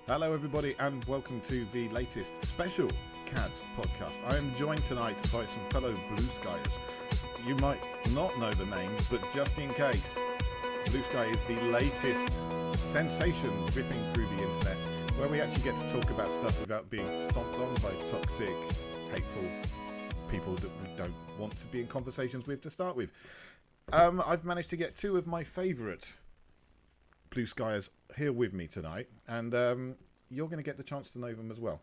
Hello everybody and welcome to the latest special CADS podcast. I am joined tonight by some fellow Blueskyers. You might not know the names, but just in case, Bluesky is the latest sensation ripping through the internet, where we actually get to talk about stuff without being stomped on by toxic, hateful people that we don't want to be in conversations with to start with. I've managed to get two of my favourite Blueskyers here with me tonight, and you're going to get the chance to know them as well.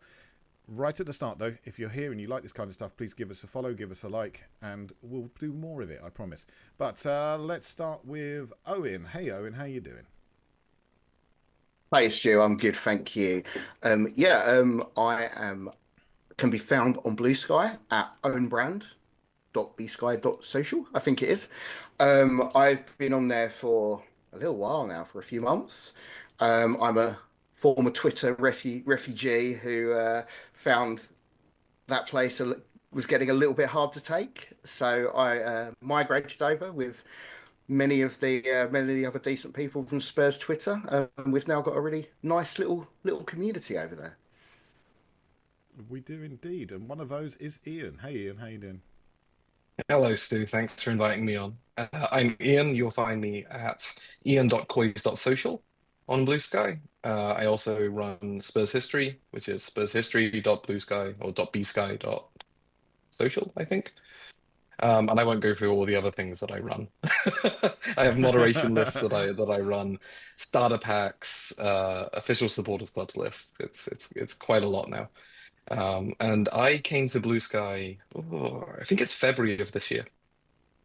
Right at the start though, if you're here and you like this kind of stuff, please give us a follow, give us a like, and we'll do more of it, I promise. But let's start with Owen. Hey Owen, how you doing? Hi, Stu. I'm good, thank you. I am can be found on Blue Sky at ownbrand.bsky.social, I think it is. I've been on there for a little while now, for a few months. I'm a former Twitter refugee who found that place was getting a little bit hard to take, so I migrated over with many of the other decent people from Spurs Twitter. We've now got a really nice little community over there. We do indeed, and one of those is Ian. Hey Ian, how you doing? Hello, Stu. Thanks for inviting me on. I'm Ian. You'll find me at ian.coys.social on Blue Sky. I also run Spurs History, which is spurshistory.bluesky or .bsky.social, I think. And I won't go through all the other things that I run. I have moderation lists that I run, starter packs, official supporters clubs lists. It's quite a lot now. And I came to Blue Sky, I think it's February of this year.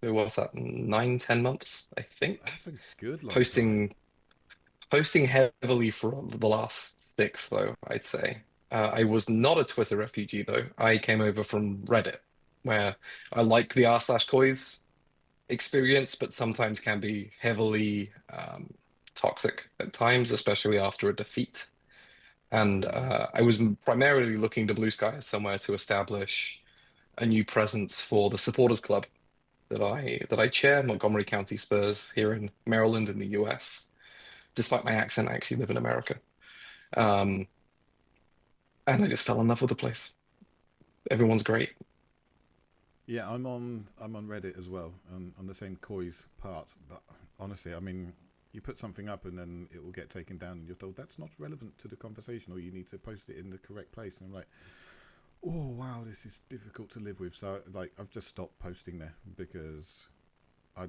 So what's that, 9, 10 months, I think. That's a good long time. Posting heavily for the last 6, though, I'd say. I was not a Twitter refugee, though. I came over from Reddit, where I like the r/coys experience, but sometimes can be heavily toxic at times, especially after a defeat. And I was primarily looking to Blue Sky as somewhere to establish a new presence for the supporters club that I chair, Montgomery County Spurs here in Maryland in the US. Despite my accent, I actually live in America. Um, and I just fell in love with the place. Everyone's great. Yeah, I'm on Reddit as well, on the same Coys part. But honestly, I mean, you put something up and then it will get taken down, and you're told that's not relevant to the conversation, or you need to post it in the correct place. And I'm like, oh wow, this is difficult to live with. So like, I've just stopped posting there because I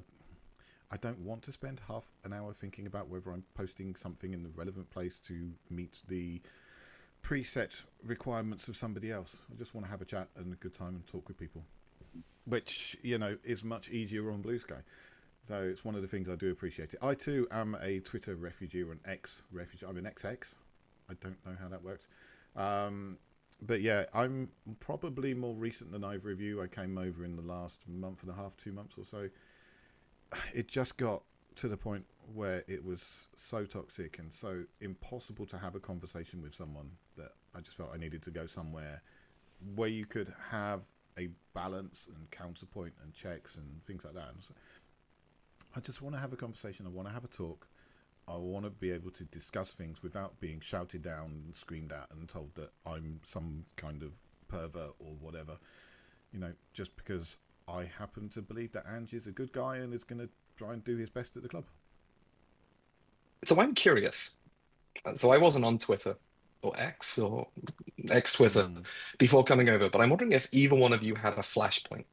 I don't want to spend half an hour thinking about whether I'm posting something in the relevant place to meet the preset requirements of somebody else. I just want to have a chat and a good time and talk with people, which is much easier on Blue Sky. So it's one of the things I do appreciate it. I too am a Twitter refugee, or an ex-refugee. I'm an XX. I don't know how that works. But yeah, I'm probably more recent than either of you. I came over in the last month and a half, 2 months or so. It just got to the point where it was so toxic and so impossible to have a conversation with someone that I just felt I needed to go somewhere where you could have a balance and counterpoint and checks and things like that. And so I just want to have a conversation. I want to have a talk. I want to be able to discuss things without being shouted down and screamed at and told that I'm some kind of pervert or whatever. Just because I happen to believe that Ange is a good guy and is going to try and do his best at the club. So I'm curious. So I wasn't on Twitter or X or ex-Twitter Mm. before coming over, but I'm wondering if either one of you had a flashpoint,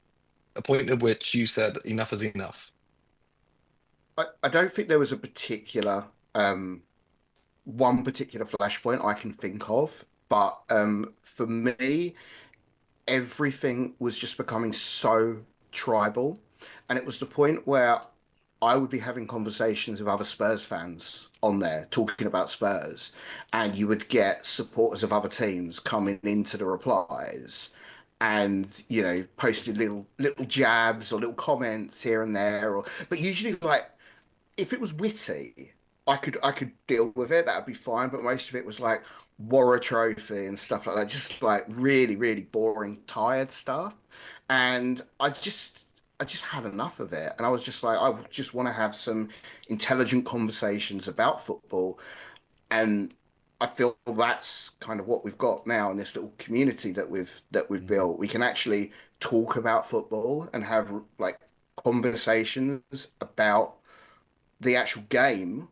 a point at which you said enough is enough. I don't think there was a particular one particular flashpoint I can think of, but for me, everything was just becoming so tribal, and it was the point where I would be having conversations with other Spurs fans on there talking about Spurs, and you would get supporters of other teams coming into the replies and posting little jabs or little comments here and there, or but usually like if it was witty, I could deal with it. That'd be fine. But most of it was like war a trophy and stuff like that, just like really boring, tired stuff. And I just had enough of it. And I was just like, I just want to have some intelligent conversations about football. And I feel that's kind of what we've got now in this little community that we've Hmm. built. We can actually talk about football and have like conversations about the actual game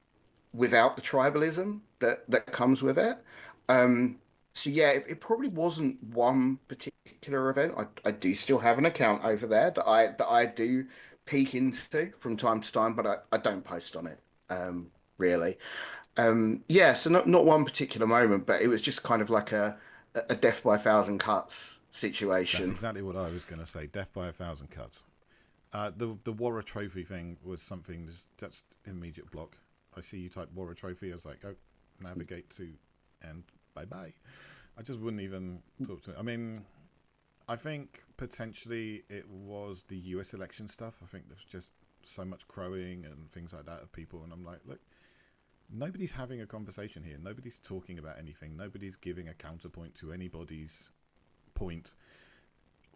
without the tribalism that comes with it. Um, so yeah, it probably wasn't one particular event. I do still have an account over there that I do peek into from time to time, but I don't post on it really. Yeah, so not one particular moment, but it was just kind of like a death by a thousand cuts That's situation. exactly what I was going to say. Death by a thousand cuts. The Warra Trophy thing was something that's immediate block. I see you type Warra Trophy. I was like, oh, navigate to, and bye bye. I just wouldn't even talk to. I mean, I think potentially it was the US election stuff. I think there's just so much crowing and things like that of people, and I'm like, look, nobody's having a conversation here. Nobody's talking about anything. Nobody's giving a counterpoint to anybody's point.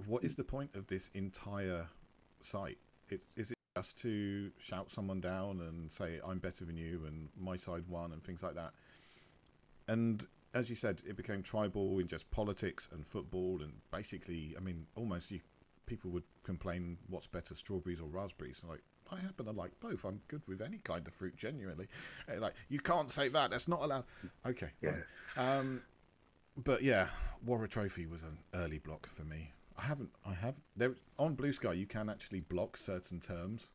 What is the point of this entire site? Is it just to shout someone down and say I'm better than you and my side won and things like that? And as you said, it became tribal in just politics and football, and basically, I mean, almost people would complain what's better, strawberries or raspberries. Like, I happen to like both. I'm good with any kind of fruit, genuinely. Like, you can't say that. That's not allowed. Okay, fine. Yeah. But yeah, Warra Trophy was an early block for me. I have there on Blue Sky. You can actually block certain terms.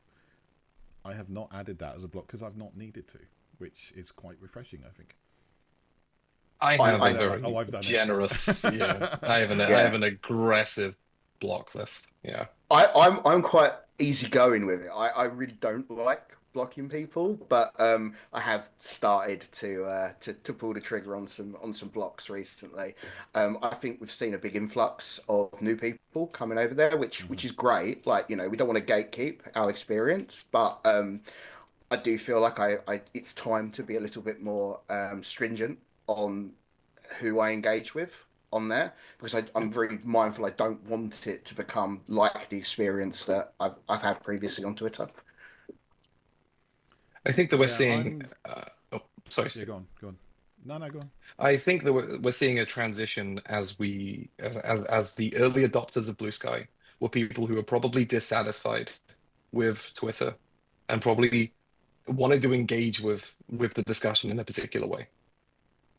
I have not added that as a block because I've not needed to, which is quite refreshing, I think. I I, have a I Like, oh, very I've done it. generous, yeah. I have yeah. an aggressive block list. Yeah. I'm quite easygoing with it. I really don't like blocking people, but I have started to pull the trigger on some blocks recently. I think we've seen a big influx of new people coming over there, which Hmm. is great. Like, you know, we don't want to gatekeep our experience, but I do feel like it's time to be a little bit more stringent on who I engage with on there because I'm very mindful. I don't want it to become like the experience that I've had previously on Twitter. I think that we're Yeah, seeing, I'm. oh, sorry, Yeah, Stu. go on, go on. No, no, go on. I think that we're seeing a transition as as the early adopters of Blue Sky were people who are probably dissatisfied with Twitter and probably wanted to engage with the discussion in a particular way.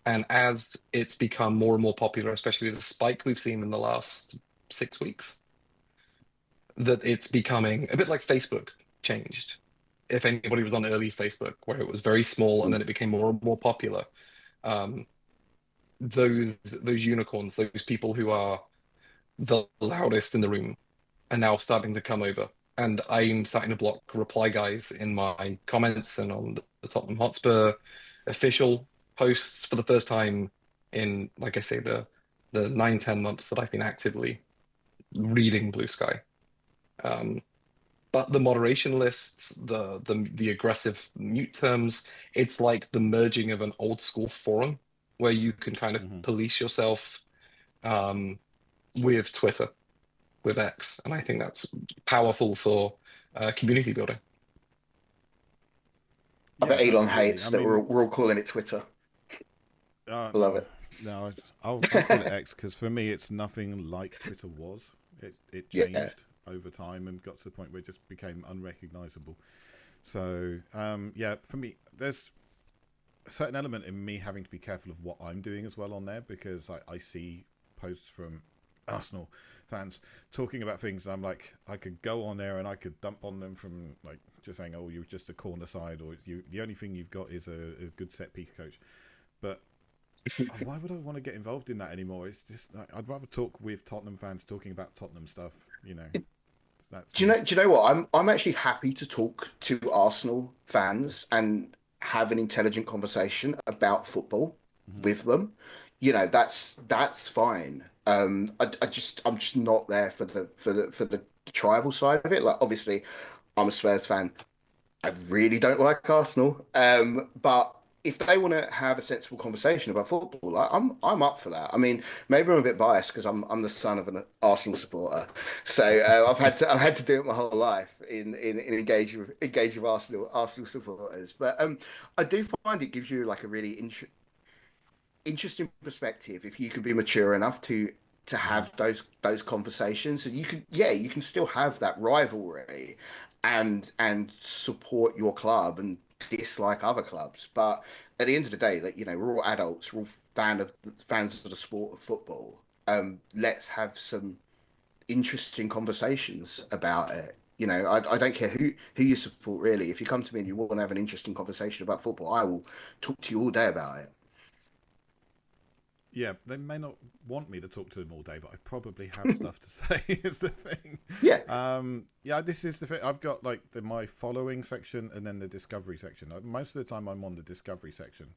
And as it's become more and more popular, especially the spike we've seen in the last 6 weeks, that it's becoming a bit like Facebook changed. If anybody was on early Facebook, where it was very small and then it became more and more popular, um, those unicorns, those people who are the loudest in the room, are now starting to come over. And I'm starting to block reply guys in my comments and on the Tottenham Hotspur official posts for the first time in, like I say, the 9, 10 months that I've been actively reading Blue Sky. Um, but the moderation lists, the aggressive mute terms, it's like the merging of an old school forum where you can kind of Hmm. police yourself um, with Twitter, with X, and I think that's powerful for community building. I Yeah, bet Elon absolutely. I hates that mean, we're all calling it Twitter. I love no, it. no. I'll call it X because for me, it's nothing like Twitter was. It Yeah. changed over time and got to the point where it just became unrecognizable. So yeah, for me, there's a certain element in me having to be careful of what I'm doing as well on there because I see posts from Arsenal fans talking about things. I'm like, I could go on there and I could dump on them from like just saying, "Oh, you're just a corner side," or "You the only thing you've got is a good set piece coach." But why would I want to get involved in that anymore? It's just like, I'd rather talk with Tottenham fans talking about Tottenham stuff. You know, that's me. Do you know what? I'm actually happy to talk to Arsenal fans and have an intelligent conversation about football Hmm. with them. You know, that's fine. I'm just not there for the tribal side of it. Like obviously I'm a Spurs fan. I really don't like Arsenal. But if they want to have a sensible conversation about football, like, I'm up for that. I mean, maybe I'm a bit biased because I'm the son of an Arsenal supporter, so I've had to do it my whole life in engage with Arsenal supporters. But I do find it gives you like a really interesting perspective if you can be mature enough to have those conversations, and you can still have that rivalry and support your club and dislike other clubs. But at the end of the day, like, we're all adults, we're all fans of the sport of football. Let's have some interesting conversations about it. I don't care who you support, really. If you come to me and you want to have an interesting conversation about football, I will talk to you all day about it. Yeah, they may not want me to talk to them all day, but I probably have stuff to say. Is the thing. Yeah. Yeah. This is the thing. I've got like my following section and then the discovery section. Most of the time, I'm on the discovery section,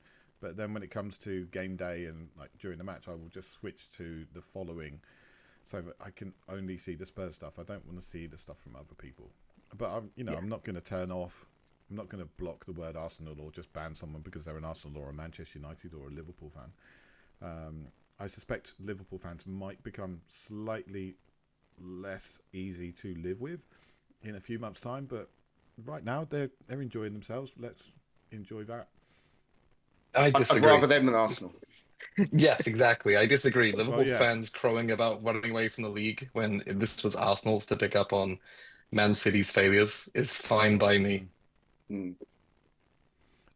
but then when it comes to game day and like during the match, I will just switch to the following, so that I can only see the Spurs stuff. I don't want to see the stuff from other people. But I'm not going to turn off. I'm not going to block the word Arsenal or just ban someone because they're an Arsenal or a Manchester United or a Liverpool fan. I suspect Liverpool fans might become slightly less easy to live with in a few months' time, but right now they're enjoying themselves. Let's enjoy that. I disagree. I'd rather them than Arsenal. Yes, exactly. I disagree. Liverpool yes. fans crowing about running away from the league when this was Arsenal's to pick up on Man City's failures is fine by me.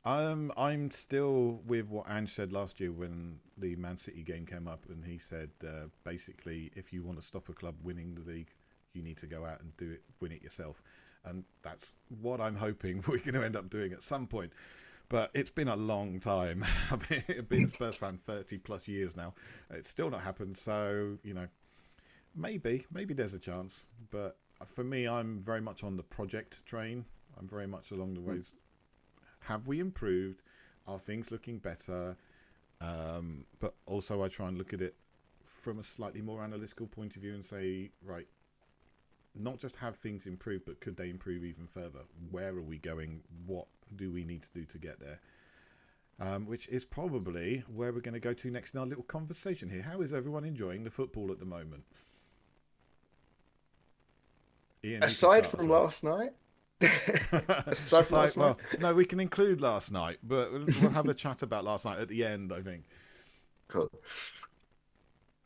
I'm still with what Ange said last year when the Man City game came up, and he said basically, if you want to stop a club winning the league, you need to go out and win it yourself, and that's what I'm hoping we're going to end up doing at some point. But it's been a long time. I've been a Spurs fan 30 plus years now. It's still not happened, so maybe there's a chance. But for me, I'm very much on the project train. I'm very much along the ways. Have we improved? Are things looking better? But also I try and look at it from a slightly more analytical point of view and say, right, not just have things improved, but could they improve even further? Where are we going? What do we need to do to get there? Which is probably where we're going to go to next in our little conversation here. How is everyone enjoying the football at the moment? Ian, aside from last night? Well, no, we can include last night, but we'll have a chat about last night at the end, I think. Cool.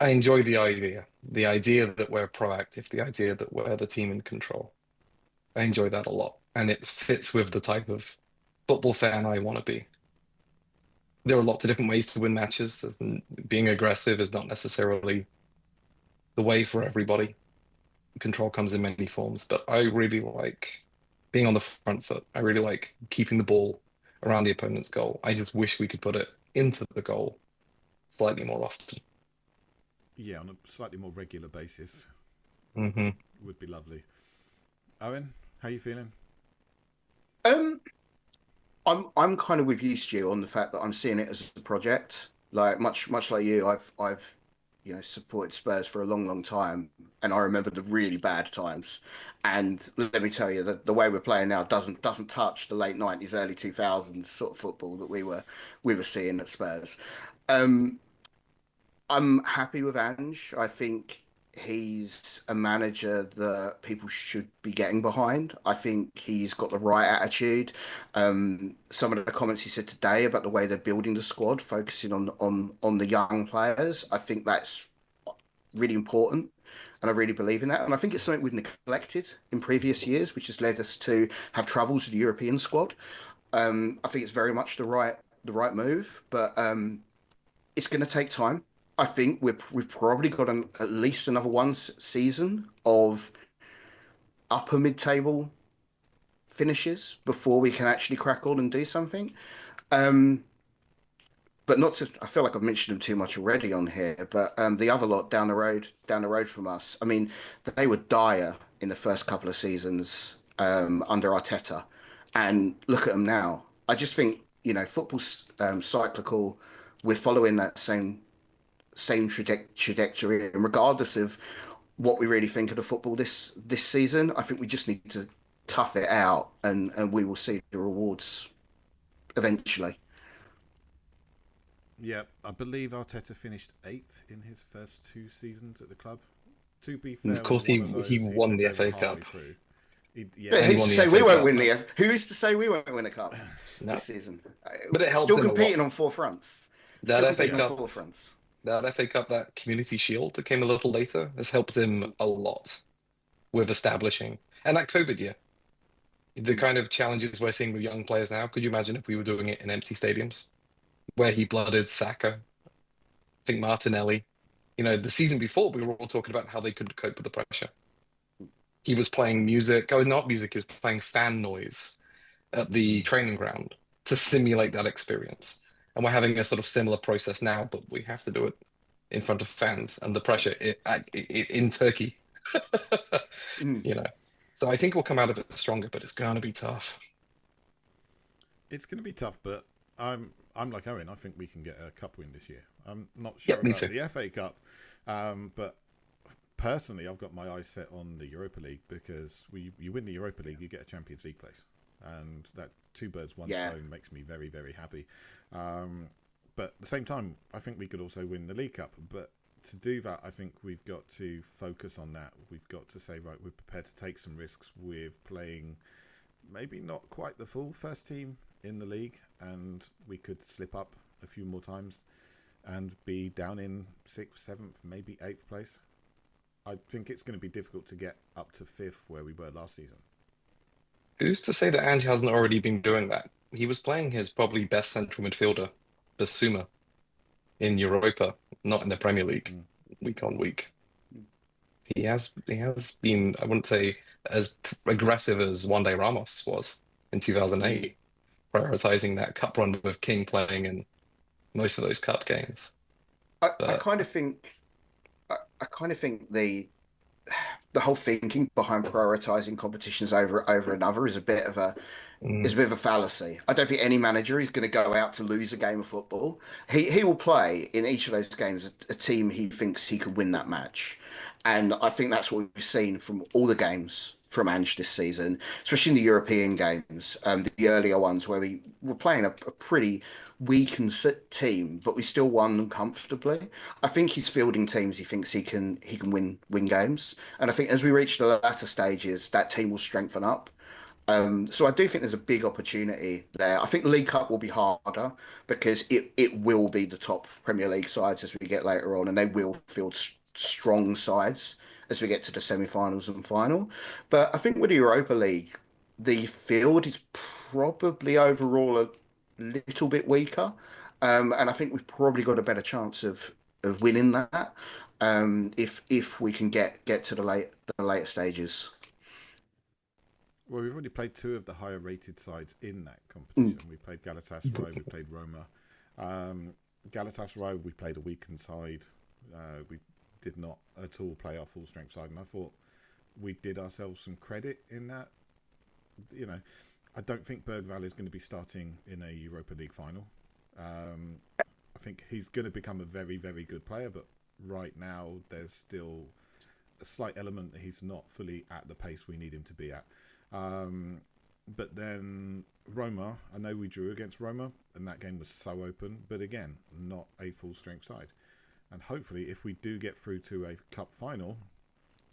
I enjoy the idea that we're proactive, the idea that we're the team in control. I enjoy that a lot, and it fits with the type of football fan I want to be. There are lots of different ways to win matches. Being aggressive is not necessarily the way for everybody. Control comes in many forms, but I really like being on the front foot. I really like keeping the ball around the opponent's goal. I just wish we could put it into the goal slightly more often. Yeah, on a slightly more regular basis. Would be lovely. Owen, how are you feeling? I'm kind of with you, Stu, on the fact that I'm seeing it as a project. Like much like you, I've supported Spurs for a long time, and I remember the really bad times. And let me tell you, the way we're playing now doesn't touch the late 90s, early 2000s sort of football that we were seeing at Spurs. I'm happy with Ange. I think he's a manager that people should be getting behind. I think he's got the right attitude. Some of the comments he said today about the way they're building the squad, focusing on the young players, I think that's really important. And I really believe in that. And I think it's something we've neglected in previous years, which has led us to have troubles with the European squad. I think it's very much the right move, but it's going to take time. I think we've probably got at least another one season of upper mid-table finishes before we can actually crack on and do something. But not to, I feel like I've mentioned them too much already on here, but the other lot down the road from us, I mean, they were dire in the first couple of seasons under Arteta, and look at them now. I just think, football's cyclical. We're following that same trajectory, and regardless of what we really think of the football this season, I think we just need to tough it out, and we will see the rewards eventually. Yeah, I believe Arteta finished 8th in his first 2 seasons at the club. To be fair, of course, he won the FA Cup. Who's to say we won't win Who is to say we won't win a cup this season? But it helps still competing on 4 fronts. That Still be FA beating the Cup, forefronts. that FA Cup, that Community Shield that came a little later has helped him a lot with establishing. And that COVID year, the Mm. kind of challenges we're seeing with young players now. Could you imagine if we were doing it in empty stadiums where he blooded Saka, I think Martinelli? You know, the season before, we were all talking about how they couldn't cope with the pressure. He was playing music, oh, not music, he was playing fan noise at the training ground to simulate that experience. And we're having a sort of similar process now, but we have to do it in front of fans and the pressure in Turkey, Mm. you know. So I think we'll come out of it stronger, but it's going to be tough. It's going to be tough, but I'm like Owen. I think we can get a cup win this year. I'm not Yeah, sure me about too. the FA Cup, but personally, I've got my eyes set on the Europa League because you win the Europa League, you get a Champions League place, and that two birds one Yeah. stone makes me very very happy. But at the same time, I think we could also win the League Cup. But to do that, I think we've got to focus on that. We've got to say, right, we're prepared to take some risks with playing maybe not quite the full first team in the league, and we could slip up a few more times and be down in 6th, 7th, maybe 8th place. I think it's going to be difficult to get up to 5th where we were last season. Who's to say that Ange hasn't already been doing that? He was playing his probably best central midfielder, Basuma, in Europa, not in the Premier League, Mm. week on week. He has been, I wouldn't say as aggressive as One Day Ramos was in 2008, prioritizing that cup run with King playing in most of those cup games. I But kind of think I kind of think the whole thinking behind prioritizing competitions over another is mm, a bit of a fallacy. I don't think any manager is going to go out to lose a game of football. He will play in each of those games a team he thinks he can win that match, and I think that's what we've seen from all the games from Ange this season, especially in the European games, the earlier ones where we were playing a pretty weakened team, but we still won them comfortably. I think he's fielding teams he thinks he can win games, and I think as we reach the latter stages, that team will strengthen up. So I do think there's a big opportunity there. I think the League Cup will be harder because it will be the top Premier League sides as we get later on, and they will field strong sides as we get to the semi-finals and final. But I think with the Europa League, the field is probably overall a little bit weaker, and I think we've probably got a better chance of winning that if we can get to the later stages. Well, we've already played two of the higher rated sides in that Mm. competition. We played Galatasaray, we played Roma. Um, Galatasaray, we played a weakened side. We did not at all play our full strength side, and I thought we did ourselves some credit in that. You know, I don't think Bergvall is going to be starting in a Europa League final. Um, I think he's going to become a very, very good player, but right now there's still a slight element that he's not fully at the pace we need him to be at. Um, but then Roma, I know we drew against Roma, and that game was so open, but again, not a full strength side. And hopefully, if we do get through to a cup final,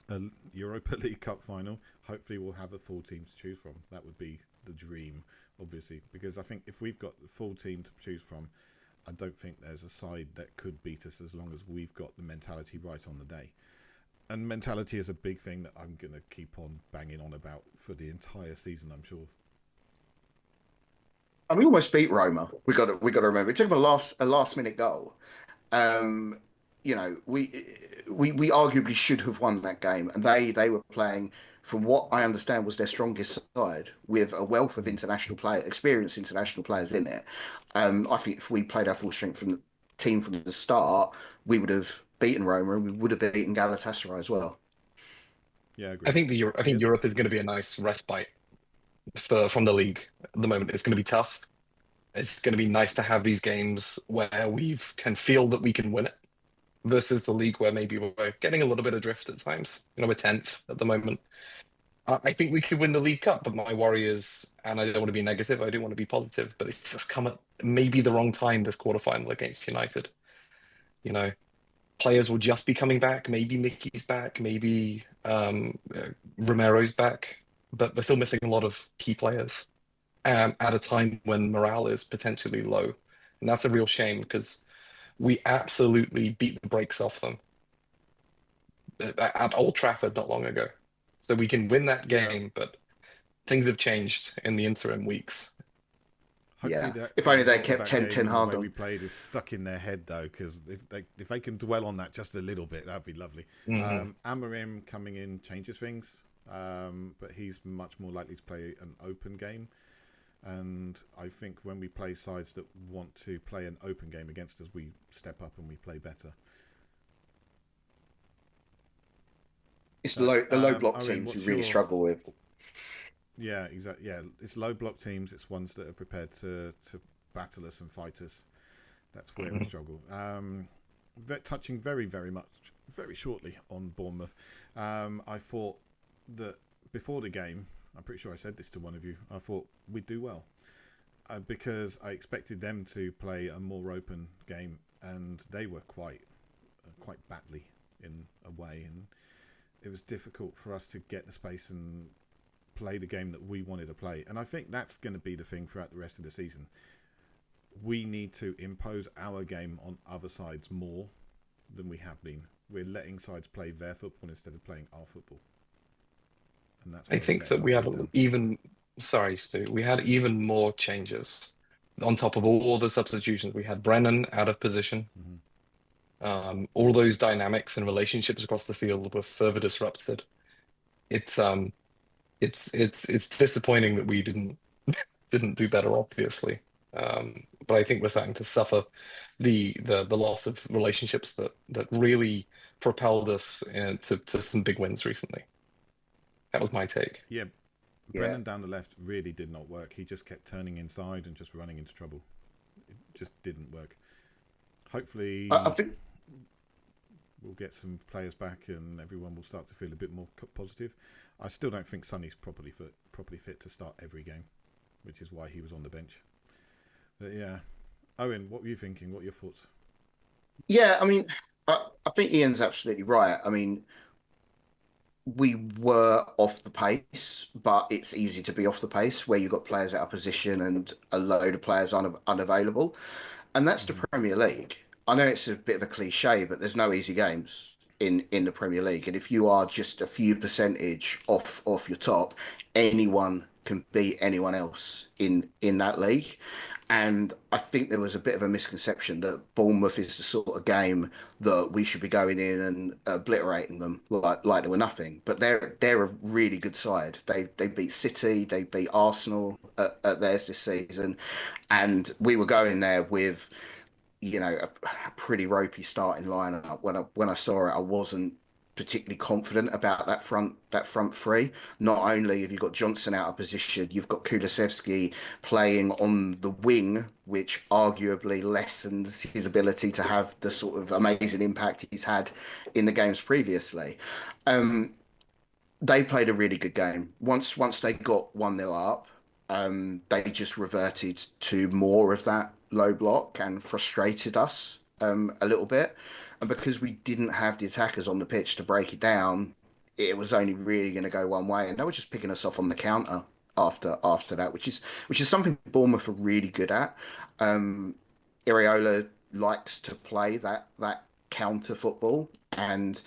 a Europa League Cup final, hopefully we'll have a full team to choose from. That would be the dream, obviously, because I think if we've got the full team to choose from, I don't think there's a side that could beat us as long as we've got the mentality right on the day. And mentality is a big thing that I'm going to keep on banging on about for the entire season, I'm sure. And we almost beat Roma. We got to remember it took them a last minute goal. Um, we arguably should have won that game, and they were playing from what I understand was their strongest side with a wealth of Mm. experienced international players in it. I think if we played our full strength from the team from the start, we would have beaten Roma and we would have beaten Galatasaray as well. Yeah, I agreed. think I think Yeah. Europe is going to be a nice respite from the league at the moment. It's going to be tough. It's going to be nice to have these games where we can feel that we can win it versus the league where maybe we're getting a little bit adrift at times. You know, we're 10th at the moment. I think we could win the League Cup, but my worry is, and I don't want to be negative, I do want to be positive, but it's just come at maybe the wrong time this quarterfinal against United. You know, players will just be coming back. Maybe Mickey's back, maybe Romero's back, but we're still missing a lot of key players at a time when morale is potentially low. And that's a real shame because We absolutely beat the brakes off them at Old Trafford not long ago. So we can win that Yeah. game, but things have changed in the interim weeks. Hopefully Yeah. that If the only they result of kept that 10 game and the hard way we on. played is stuck in their head though, because if they can dwell on that just a little bit, that'd be lovely. Mhm. Amorim coming in changes things, but he's much more likely to play an open game. And I think when we play sides that want to play an open game against us, we step up and we play better. It's So, the low block Owen, teams you what's really your... struggle with. Yeah, exactly. Yeah, it's low block teams. It's ones that are prepared to battle us and fight us. That's where we Mhm. struggle. Touching very much, very shortly on Bournemouth. I thought that before the game, I'm pretty sure I said this to one of you, I thought we'd do well. Because I expected them to play a more open game, and they were quite badly in a way, and it was difficult for us to get the space and play the game that we wanted to play. And I think that's going to be the thing throughout the rest of the season. We need to impose our game on other sides more than we have been. We're letting sides play their football instead of playing our football, and that's I where we're think letting that we had ourselves down. sorry, Stu, we had even more changes on top of all the substitutions. We had Brennan out of position. Mm-hmm. All those dynamics and relationships across the field were further disrupted. It's it's disappointing that we didn't do better, obviously. But I think we're starting to suffer the loss of relationships that really propelled us to some big wins recently. That was my take. Yeah, Yeah. Brennan down the left really did not work. He just kept turning inside and just running into trouble. It just didn't work. I Hopefully, think we'll get some players back and everyone will start to feel a bit more positive. I still don't think Sonny's properly fit to start every game, which is why he was on the bench. But yeah, Owen, what were you thinking? What are your thoughts? yeah, I mean, I think Ian's absolutely right. I mean, we were off the pace, but it's easy to be off the pace where you've got players out of position and a load of players unavailable. And that's the Mm-hmm. Premier League. I know it's a bit of a cliche, but there's no easy games in the Premier League. And if you are just a few percentage off your top, anyone can beat anyone else in that league. And I think there was a bit of a misconception that Bournemouth is the sort of game that we should be going in and obliterating them like they were nothing. But they're a really good side. They beat City, they beat Arsenal at theirs this season, and we were going there with a pretty ropey starting lineup. When I saw it, I wasn't particularly confident about that front three. Not only have you got Johnson out of position, you've got Kulusevski playing on the wing, which arguably lessens his ability to have the sort of amazing impact he's had in the games previously. Um, they played a really good game. Once they got 1-0 up, they just reverted to more of that low block and frustrated us a little bit. And because we didn't have the attackers on the pitch to break it down, it was only really going to go one way. And they were just picking us off on the counter after that, which is something Bournemouth are really good at. Um, Iriola likes to play that counter football, and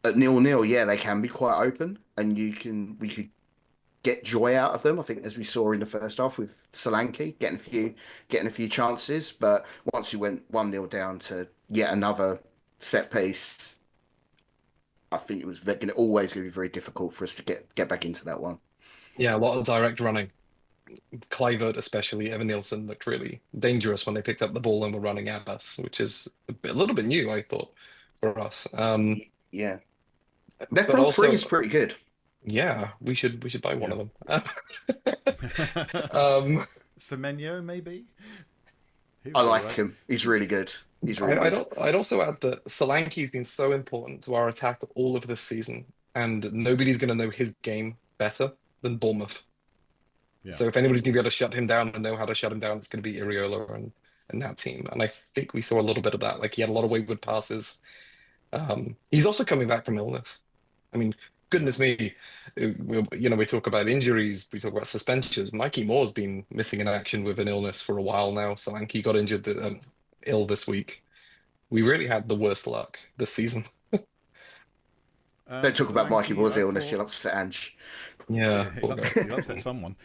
at 0-0, yeah, they can be quite open, and we could get joy out of them. I think as we saw in the first half with Solanke getting a few chances, but once you went 1-0 down to yet another set piece, I think it was always going to be very difficult for us to get back into that one. Yeah, a lot of direct running. Clivert, especially Evan Nielsen, looked really dangerous when they picked up the ball and were running at us, which is a little bit new, I thought, for us. Yeah, their But front three is also, pretty good. yeah, we should buy one Yeah. of them. Um, Semenyo, maybe? He I was all like right. him. He's really good. He's really I'd, good. I'd also add that Solanke's been so important to our attack all of this season, and nobody's going to know his game better than Bournemouth. Yeah. So if anybody's going to be able to shut him down and know how to shut him down, it's going to be Iriola and that team. And I think we saw a little bit of that. Like he had a lot of wayward passes. He's also coming back from illness. I mean, Yeah. goodness me, we talk about injuries, we talk about suspensions. Mikey Moore's been missing in action with an illness for a while now. Solanke got ill this week. We really had the worst luck this season. Don't talk about Mikey Solanke, Moore's I illness, thought, you'll upset Ange. Yeah, yeah, poor guy. he'll upset someone.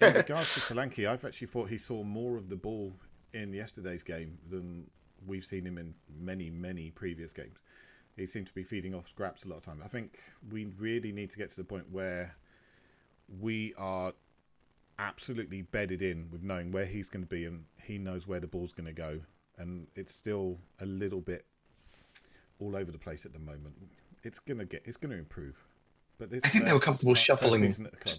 In regards to Solanke, I've actually thought he saw more of the ball in yesterday's game than we've seen him in many, many previous games. He seemed to be feeding off scraps a lot of time. I think we really need to get to the point where we are absolutely bedded in with knowing where he's going to be and he knows where the ball's going to go. And it's still a little bit all over the place at the moment. It's going to improve. But this I think they were comfortable first shuffling. season at the club.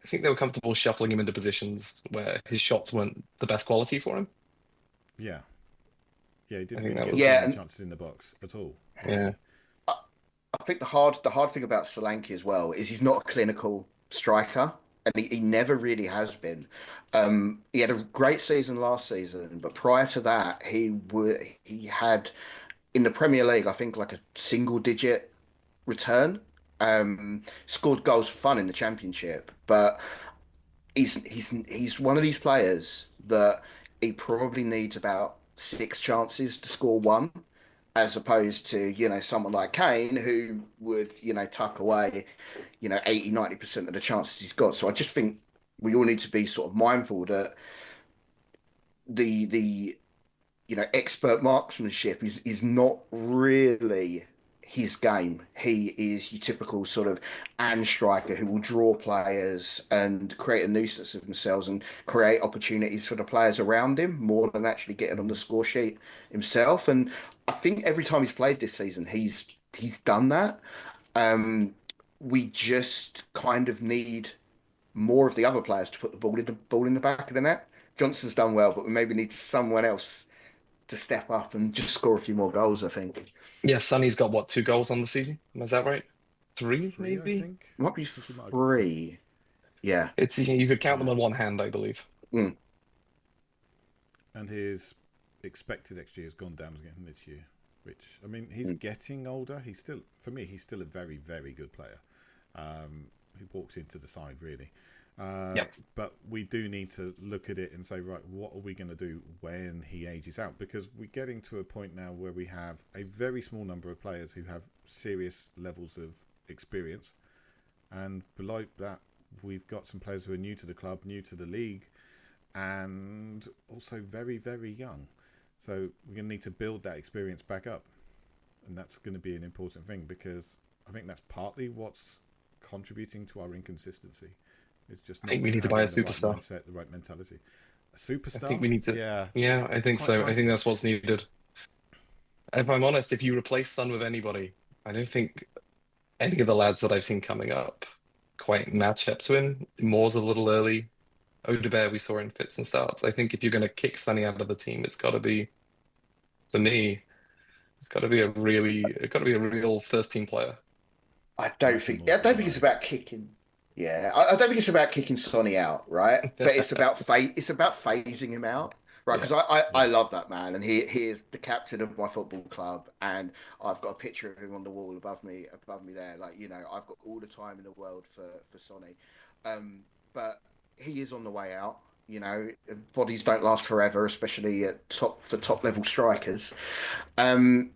I think they were comfortable shuffling him into positions where his shots weren't the best quality for him. Yeah. Yeah, he I didn't think really that get was too Yeah, many and chances in the box at all. yeah. I think the hard thing about Solanke as well is he's not a clinical striker, and he never really has been. He had a great season last season, but prior to that, he had in the Premier League, I think like a single digit return. Scored goals for fun in the Championship, but he's one of these players that he probably needs about six chances to score one, as opposed to, someone like Kane who would, tuck away, 80-90% of the chances he's got. So I just think we all need to be sort of mindful that the expert marksmanship is not really his game. He is your typical sort of and striker who will draw players and create a nuisance of themselves and create opportunities for the players around him more than actually getting on the score sheet himself. And I think every time he's played this season, he's done that. Um, we just kind of need more of the other players to put the ball in the back of the net. Johnson's done well, but we maybe need someone else to step up and just score a few more goals, I think. Yeah, Sonny's got what, 2 goals on the season? Is that right? Three, Three, I maybe? think. Might be I think he might have got three. free. Yeah. It's you could count them on Um, one hand, I believe. Mm. and his expected XG has gone down again this year. Which, I mean, he's getting older. For me, he's still a very, very good player. Who walks into the side, really. Yeah. But we do need to look at it and say, right, what are we going to do when he ages out? Because we're getting to a point now where we have a very small number of players who have serious levels of experience. And below that, we've got some players who are new to the club, new to the league, and also very, very young. So we're going to need to build that experience back up. And that's going to be an important thing because I think that's partly what's contributing to our inconsistency. It's just I not think we need to buy a having the right superstar. mindset, the right mentality. A I superstar? think we need to. Yeah, Yeah, I think quite so. I think pricey. that's what's needed. If I'm honest, if you replace Son with anybody, I don't think any of the lads that I've seen coming up quite match up to him. Moore's a little early. Odebear we saw in fits and starts. I think if you're going to kick Sonny out of the team, it's got to be, for me, it's got to be a real first team player. I I don't reckon think. I Moore's the don't think it's guy. about kicking. Yeah, I don't think it's about kicking Sonny out, right? But it's about phasing him out, right? Yeah. Because I Yeah. love that man, and he is the captain of my football club, and I've got a picture of him on the wall above me there. Like, I've got all the time in the world for Sonny, but he is on the way out. Bodies don't last forever, especially at top level strikers. Um,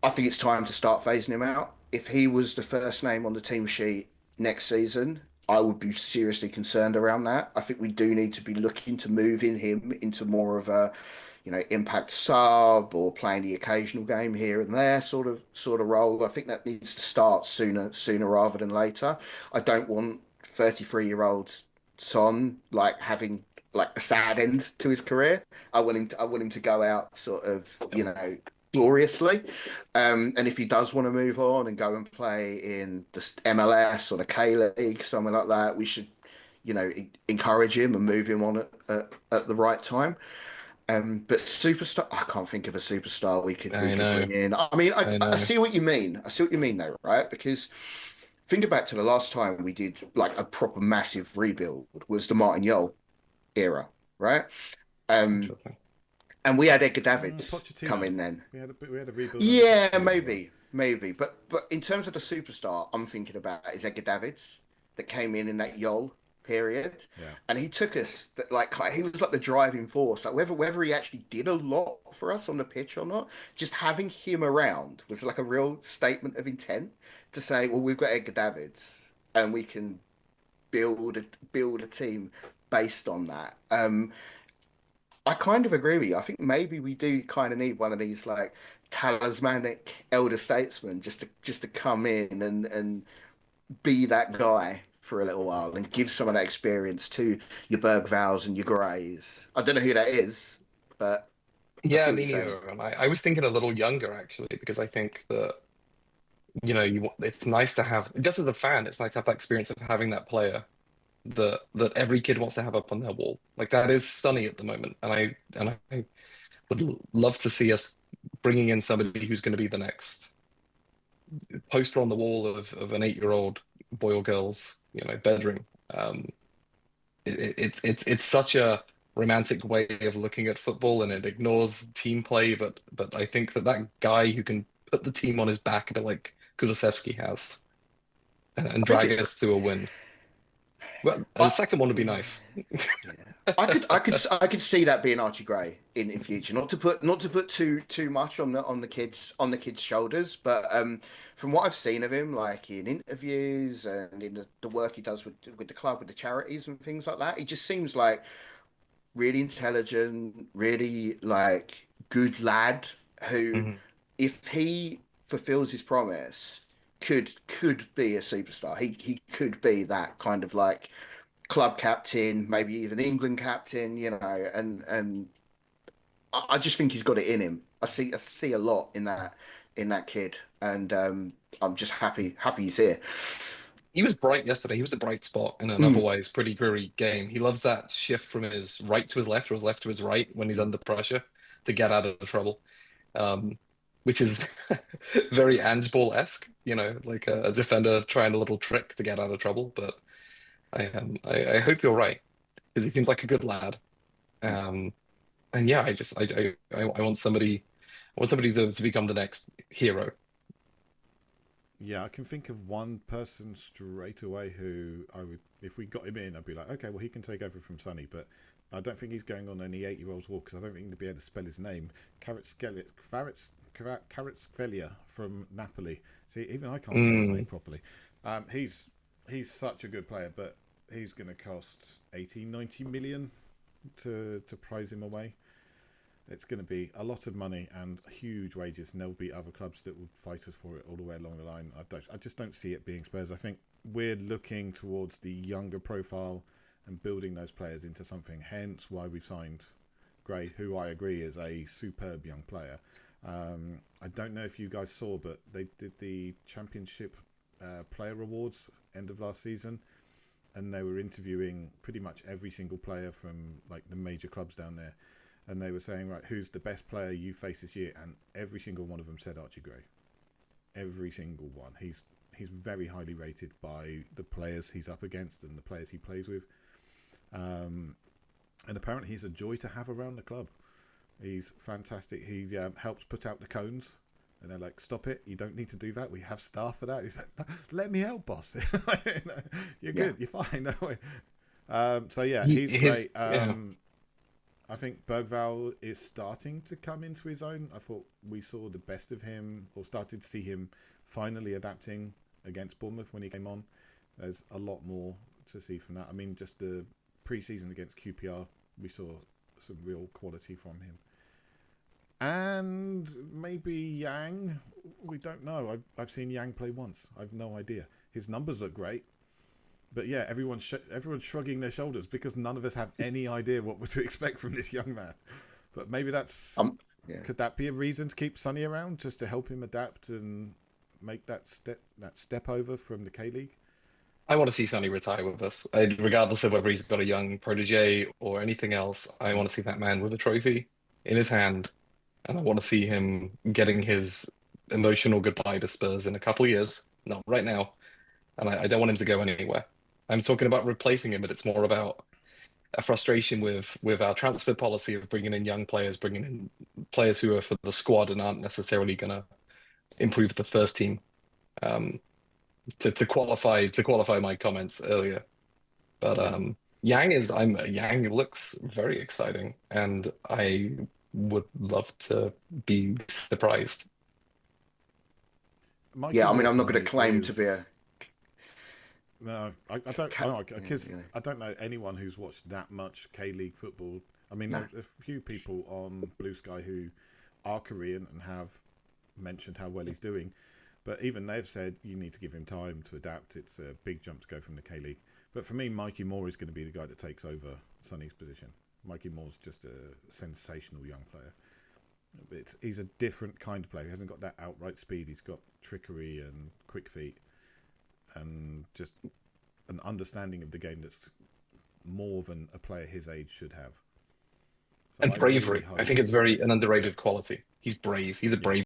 I think it's time to start phasing him out. If he was the first name on the team sheet next season, I would be seriously concerned around that. I think we do need to be looking to moving him into more of a, impact sub or playing the occasional game here and there sort of role. I think that needs to start sooner rather than later. I don't want 33-year-old Son like having like a sad end to his career. I want him to go out sort of, gloriously. And if he does want to move on and go and play in the MLS or the K League, something like that, we should, encourage him and move him on at the right time. But superstar, I can't think of a superstar we could I know. bring in. I mean, I, I I know. see what you mean. I see what you mean, though, right? Because think back to the last time we did like a proper massive rebuild was the Martin Yol era, right? Um, Interesting. and we had Edgar Davids come Pochettino. in then. We had a rebuild under Yeah, Pochettino as well. maybe. But in terms of the superstar, I'm thinking about is Edgar Davids that came in that Yol period. Yeah. And he took us like he was like the driving force. Like whether he actually did a lot for us on the pitch or not, just having him around was like a real statement of intent to say, well, we've got Edgar Davids and we can build a team based on that. I kind of agree with you. I think maybe we do kind of need one of these like talismanic elder statesmen just to come in and be that guy for a little while and give some of that experience to your Bergvals and your Greys. I don't know who that is, but I Yeah, see what me you're saying. neither. And I was thinking a little younger actually, because I think that, it's nice to have, just as a fan, it's nice to have that experience of having that player that every kid wants to have up on their wall. Like that is Sonny at the moment, and I would love to see us bringing in somebody who's going to be the next poster on the wall of an 8-year-old boy or girl's bedroom. It's such a romantic way of looking at football, and it ignores team play. But I think that guy who can put the team on his back a bit like Kulusevski has, and I think drag it's us to a win. Well, a I, second one would be nice. yeah. I could see that being Archie Gray in future. Not to put too much on the kids shoulders, but from what I've seen of him, like in interviews and in the work he does with the club, with the charities and things like that, he just seems like really intelligent, really like good lad who, Mhm. if he fulfills his promise, could be a superstar. He could be that kind of like club captain, maybe even England captain, and I just think he's got it in him. I see a lot in that kid, and I'm just happy he's here. He was bright yesterday. He was a bright spot in an Mm, otherwise pretty dreary game. He loves that shift from his right to his left or his left to his right when he's under pressure to get out of trouble, um, which is very Ange Ball-esque, like a defender trying a little trick to get out of trouble. But I hope you're right because he seems like a good lad. mm. Um, and yeah, I want somebody to become the next hero. Yeah, I can think of one person straight away who I would, if we got him in, I'd be like, okay, well, he can take over from Sonny, but I don't think he's going on any 8-year-old's walk because I don't think he'd be able to spell his name. Kvaratskhelia from Napoli. See, even I can't say his name Mm. properly. He's such a good player, but he's going to cost 80, 90 million to prize him away. It's going to be a lot of money and huge wages, and there'll be other clubs that will fight us for it all the way along the line. I just don't see it being Spurs. I think we're looking towards the younger profile and building those players into something. Hence why we've signed Gray, who I agree is a superb young player. I don't know if you guys saw, but they did the Championship Player Awards end of last season, and they were interviewing pretty much every single player from like the major clubs down there, and they were saying, right, who's the best player you face this year? And every single one of them said Archie Gray. Every single one. He's very highly rated by the players he's up against and the players he plays with. And apparently he's a joy to have around the club. He's fantastic. He helps put out the cones. And they're like, stop it. You don't need to do that. We have staff for that. He's like, let me help, boss. You're Yeah. good. You're fine. No way. So, yeah, He, he's his great. yeah. I think Bergval is starting to come into his own. I thought we saw the best of him, or started to see him finally adapting against Bournemouth when he came on. There's a lot more to see from that. I mean, just the pre-season against QPR, we saw some real quality from him. And maybe Yang, we don't know. I've seen Yang play once. I've no idea. His numbers look great. But yeah, everyone's shrugging their shoulders because none of us have any idea what we're to expect from this young man. But maybe Yeah. could that be a reason to keep Sonny around, just to help him adapt and make that step over from the K League? I want to see Sonny retire with us, regardless of whether he's got a young protege or anything else. I want to see that man with a trophy in his hand, and I want to see him getting his emotional goodbye to Spurs in a couple of years, not right now. And I don't want him to go anywhere. I'm talking about replacing him, but it's more about a frustration with our transfer policy of bringing in young players, bringing in players who are for the squad and aren't necessarily going to improve the first team. Um, to qualify my comments earlier. But Yang looks very exciting, and I would love to be surprised. Mikey Yeah, I mean, Moore I'm for not going to me claim to be is a. no. I don't. Because I don't know anyone who's watched that much K-League football. I mean, No. there's a few people on Blue Sky who are Korean and have mentioned how well he's doing, but even they've said you need to give him time to adapt. It's a big jump to go from the K-League. But for me, Mikey Moore is going to be the guy that takes over Sonny's position. Mikey Moore's just a sensational young player. He's a different kind of player. He hasn't got that outright speed. He's got trickery and quick feet and just an understanding of the game that's more than a player his age should have. So And I bravery. really I hope think it's very an underrated quality. He's brave. He's a brave